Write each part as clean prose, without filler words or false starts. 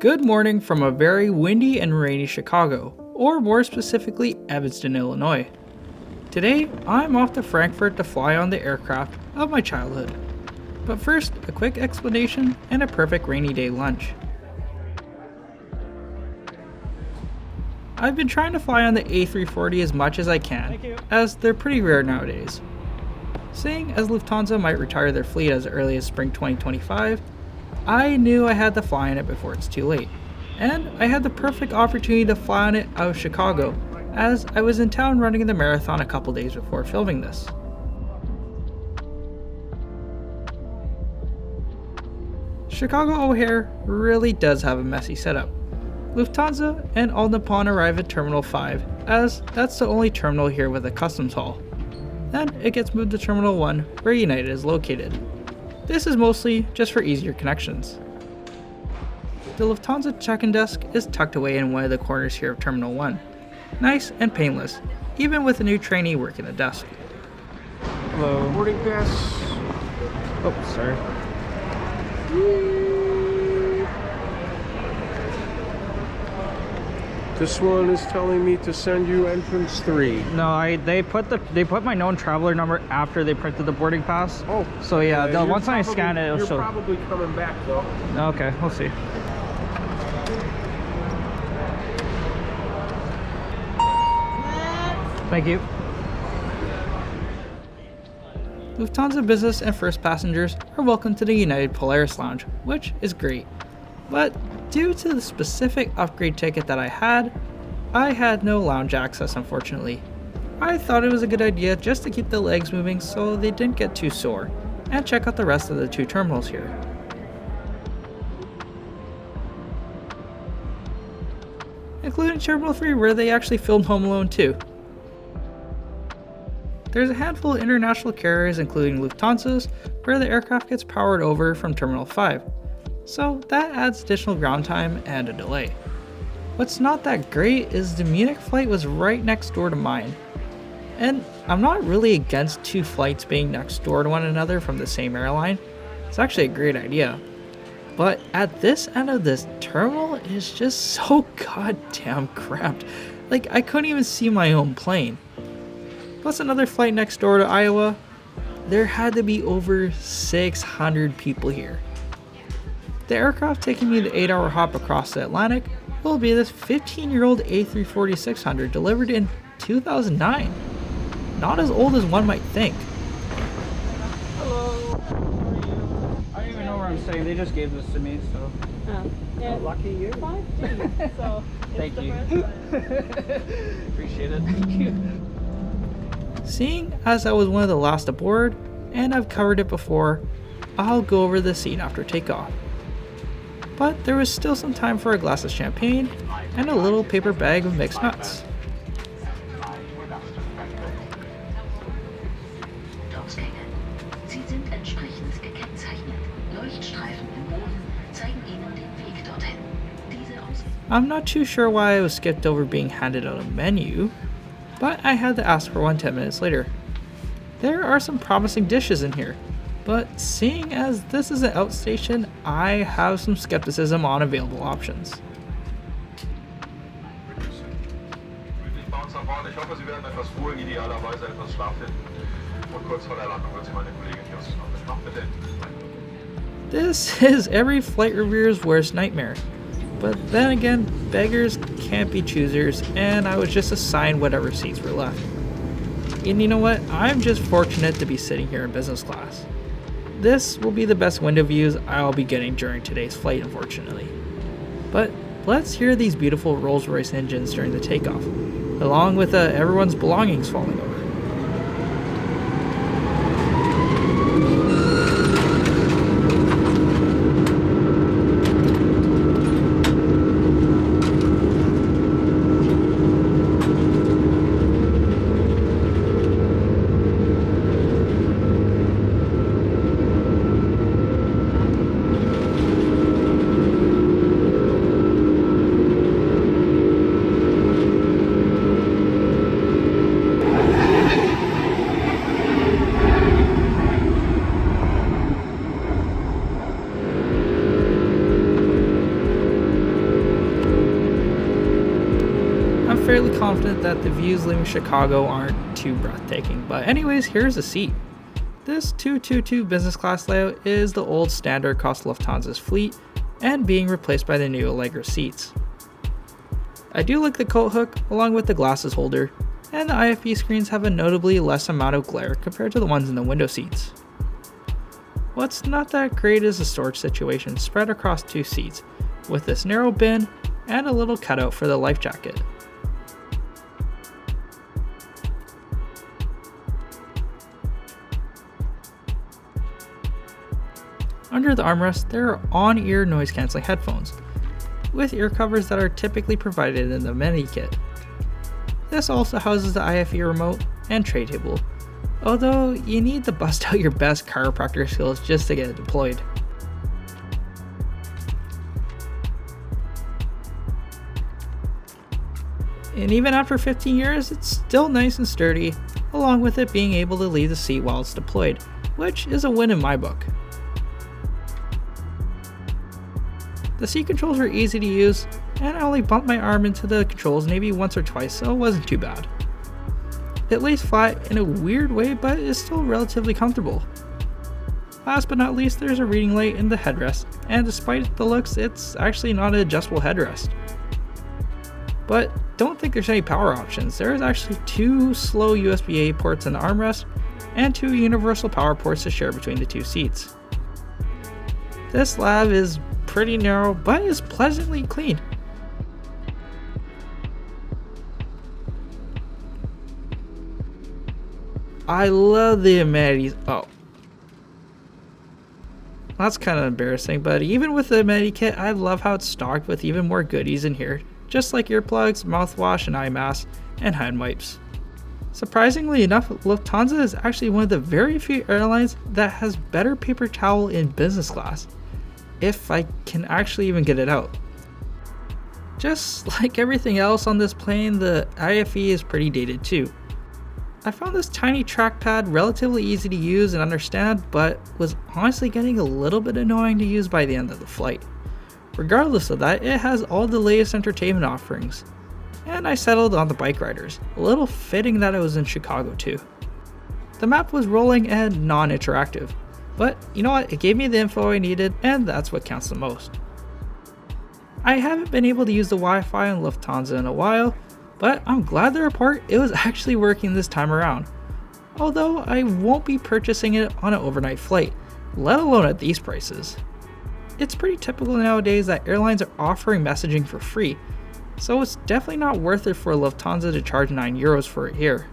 Good morning from a very windy and rainy Chicago, or more specifically Evanston, Illinois. Today, I'm off to Frankfurt to fly on the aircraft of my childhood. But first, a quick explanation and a perfect rainy day lunch. I've been trying to fly on the A340 as much as I can, as they're pretty rare nowadays. Seeing as Lufthansa might retire their fleet as early as spring 2025, I knew I had to fly on it before it's too late. And I had the perfect opportunity to fly on it out of Chicago, as I was in town running the marathon a couple days before filming this. Chicago O'Hare really does have a messy setup. Lufthansa and All Nippon arrive at Terminal 5, as that's the only terminal here with a customs hall. Then it gets moved to Terminal 1, where United is located. This is mostly just for easier connections. The Lufthansa check-in desk is tucked away in one of the corners here of Terminal 1. Nice and painless, even with a new trainee working the desk. Hello. Boarding pass. Oh, sorry. This one is telling me to send you entrance 3. No, they put my known traveler number after they printed the boarding pass. Oh. So yeah, once I scan it, it'll show. You're probably coming back though. Okay, we'll see. Thank you. Lufthansa business and first passengers are welcome to the United Polaris Lounge, which is great. But due to the specific upgrade ticket that I had no lounge access, unfortunately. I thought it was a good idea just to keep the legs moving so they didn't get too sore, and check out the rest of the two terminals here. Including Terminal 3, where they actually filmed Home Alone 2. There's a handful of international carriers, including Lufthansa's, where the aircraft gets powered over from Terminal 5. So that adds additional ground time and a delay. What's not that great is the Munich flight was right next door to mine. And I'm not really against two flights being next door to one another from the same airline. It's actually a great idea. But at this end of this terminal, it's just so goddamn cramped. Like, I couldn't even see my own plane. Plus another flight next door to Iowa. There had to be over 600 people here. The aircraft taking me the 8-hour hop across the Atlantic will be this 15-year-old A340-600 delivered in 2009. Not as old as one might think. Hello. How are you? I don't even know where I'm staying. They just gave this to me, so. Oh, yeah. Lucky you. 5G. So Thank it's you. Appreciate it. Thank you. Seeing as I was one of the last aboard, and I've covered it before, I'll go over the scene after takeoff. But there was still some time for a glass of champagne and a little paper bag of mixed nuts. I'm not too sure why I was skipped over being handed out a menu, but I had to ask for one 10 minutes later. There are some promising dishes in here, but seeing as this is an outstation, I have some skepticism on available options. This is every flight reviewer's worst nightmare. But then again, beggars can't be choosers, and I was just assigned whatever seats were left. And you know what? I'm just fortunate to be sitting here in business class. This will be the best window views I'll be getting during today's flight, unfortunately. But let's hear these beautiful Rolls-Royce engines during the takeoff, along with everyone's belongings falling over. fairly confident that the views leaving Chicago aren't too breathtaking. But anyways, here's a seat. This 222 business class layout is the old standard across Lufthansa's fleet and being replaced by the new Allegra seats. I do like the coat hook along with the glasses holder, and the IFE screens have a notably less amount of glare compared to the ones in the window seats. What's not that great is the storage situation spread across 2 seats, with this narrow bin and a little cutout for the life jacket. Under the armrest, there are on-ear noise cancelling headphones, with ear covers that are typically provided in the amenity kit. This also houses the IFE remote and tray table, although you need to bust out your best chiropractor skills just to get it deployed. And even after 15 years, it's still nice and sturdy, along with it being able to leave the seat while it's deployed, which is a win in my book. The seat controls were easy to use, and I only bumped my arm into the controls maybe once or twice, so it wasn't too bad. It lays flat in a weird way, but is still relatively comfortable. Last but not least, there's a reading light in the headrest, and despite the looks, it's actually not an adjustable headrest. But don't think there's any power options. There is actually 2 slow USB-A ports in the armrest, and 2 universal power ports to share between the 2 seats. This lab is pretty narrow, but is pleasantly clean. I love the amenities. Oh, that's kind of embarrassing, but even with the amenity kit, I love how it's stocked with even more goodies in here, just like earplugs, mouthwash, and eye masks, and hand wipes. Surprisingly enough, Lufthansa is actually one of the very few airlines that has better paper towel in business class, if I can actually even get it out. Just like everything else on this plane, the IFE is pretty dated too. I found this tiny trackpad relatively easy to use and understand, but was honestly getting a little bit annoying to use by the end of the flight. Regardless of that, it has all the latest entertainment offerings. And I settled on the bike riders, a little fitting that I was in Chicago too. The map was rolling and non-interactive, but you know what, it gave me the info I needed, and that's what counts the most. I haven't been able to use the Wi-Fi on Lufthansa in a while, but I'm glad to report it was actually working this time around. Although I won't be purchasing it on an overnight flight, let alone at these prices. It's pretty typical nowadays that airlines are offering messaging for free, so it's definitely not worth it for Lufthansa to charge €9 for it here.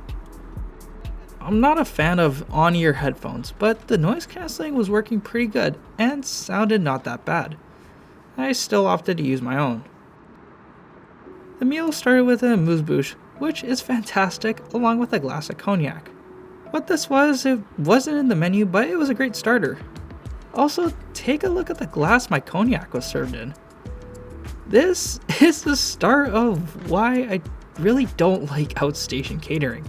I'm not a fan of on-ear headphones, but the noise cancelling was working pretty good and sounded not that bad. I still opted to use my own. The meal started with a amuse-bouche, which is fantastic, along with a glass of cognac. What this was, it wasn't in the menu, but it was a great starter. Also, take a look at the glass my cognac was served in. This is the start of why I really don't like outstation catering.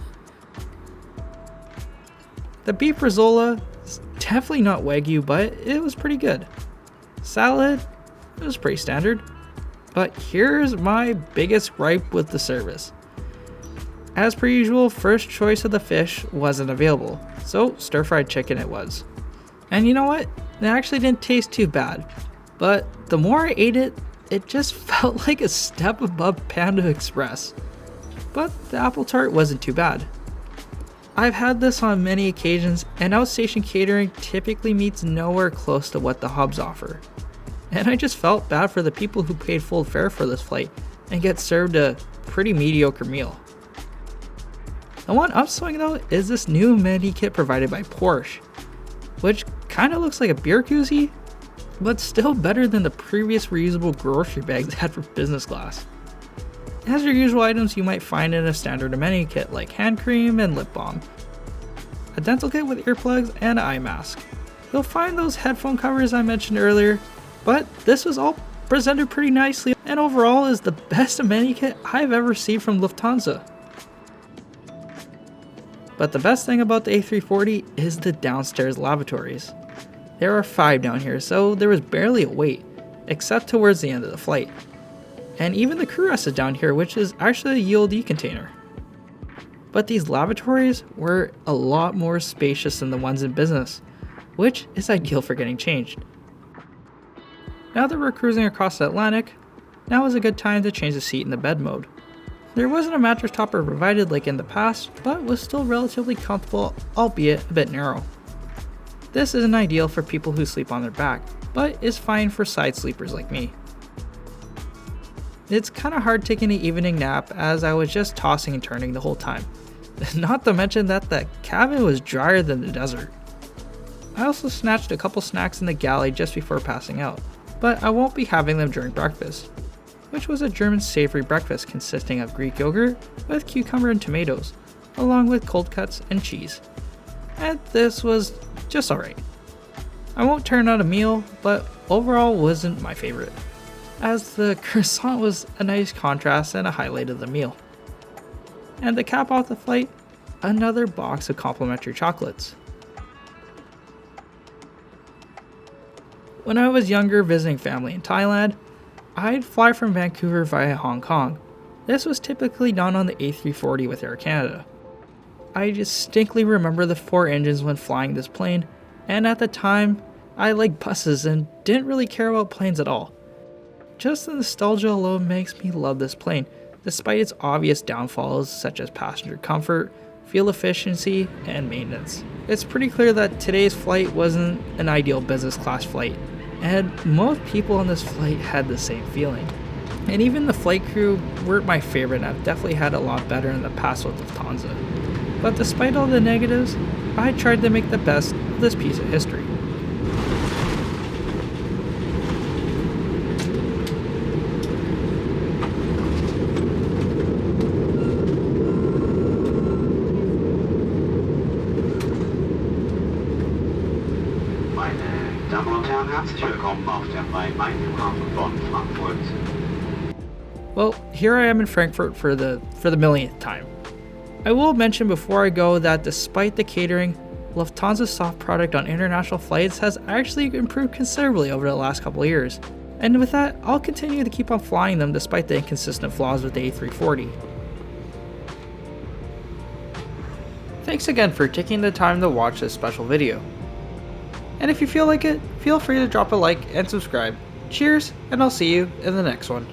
The beef Rizola is definitely not Wagyu, but it was pretty good. Salad, it was pretty standard. But here's my biggest gripe with the service. As per usual, first choice of the fish wasn't available, so stir-fried chicken it was. And you know what? It actually didn't taste too bad, but the more I ate it, it just felt like a step above Panda Express. But the apple tart wasn't too bad. I've had this on many occasions, and outstation catering typically meets nowhere close to what the hubs offer. And I just felt bad for the people who paid full fare for this flight and get served a pretty mediocre meal. The one upswing though is this new amenity kit provided by Porsche, which kinda looks like a beer koozie, but still better than the previous reusable grocery bags they had for business class. It has your usual items you might find in a standard amenity kit like hand cream and lip balm, a dental kit with earplugs and an eye mask. You'll find those headphone covers I mentioned earlier, but this was all presented pretty nicely and overall is the best amenity kit I've ever seen from Lufthansa. But the best thing about the A340 is the downstairs lavatories. There are 5 down here, so there was barely a wait, except towards the end of the flight. and even the crew rest is down here, which is actually a ULD container. But these lavatories were a lot more spacious than the ones in business, which is ideal for getting changed. Now that we're cruising across the Atlantic, now is a good time to change the seat in the bed mode. There wasn't a mattress topper provided like in the past, but was still relatively comfortable, albeit a bit narrow. This isn't ideal for people who sleep on their back, but is fine for side sleepers like me. It's kinda hard taking an evening nap as I was just tossing and turning the whole time. Not to mention that the cabin was drier than the desert. I also snatched a couple snacks in the galley just before passing out, but I won't be having them during breakfast, which was a German savory breakfast consisting of Greek yogurt with cucumber and tomatoes, along with cold cuts and cheese. And this was just alright. I won't turn out a meal, but overall wasn't my favorite, as the croissant was a nice contrast and a highlight of the meal. And to cap off the flight, another box of complimentary chocolates. When I was younger visiting family in Thailand, I'd fly from Vancouver via Hong Kong. This was typically done on the A340 with Air Canada. I distinctly remember the 4 engines when flying this plane, and at the time, I liked buses and didn't really care about planes at all. Just the nostalgia alone makes me love this plane, despite its obvious downfalls such as passenger comfort, fuel efficiency, and maintenance. It's pretty clear that today's flight wasn't an ideal business class flight, and most people on this flight had the same feeling. And even the flight crew weren't my favorite, and I've definitely had a lot better in the past with Lufthansa. But despite all the negatives, I tried to make the best of this piece of history. Meine Damen und Herren, herzlich willkommen auf der freien Flughafen von Frankfurt. Well, here I am in Frankfurt for the millionth time. I will mention before I go that despite the catering, Lufthansa's soft product on international flights has actually improved considerably over the last couple of years. And with that, I'll continue to keep on flying them despite the inconsistent flaws with the A340. Thanks again for taking the time to watch this special video. And if you feel like it, feel free to drop a like and subscribe. Cheers, and I'll see you in the next one.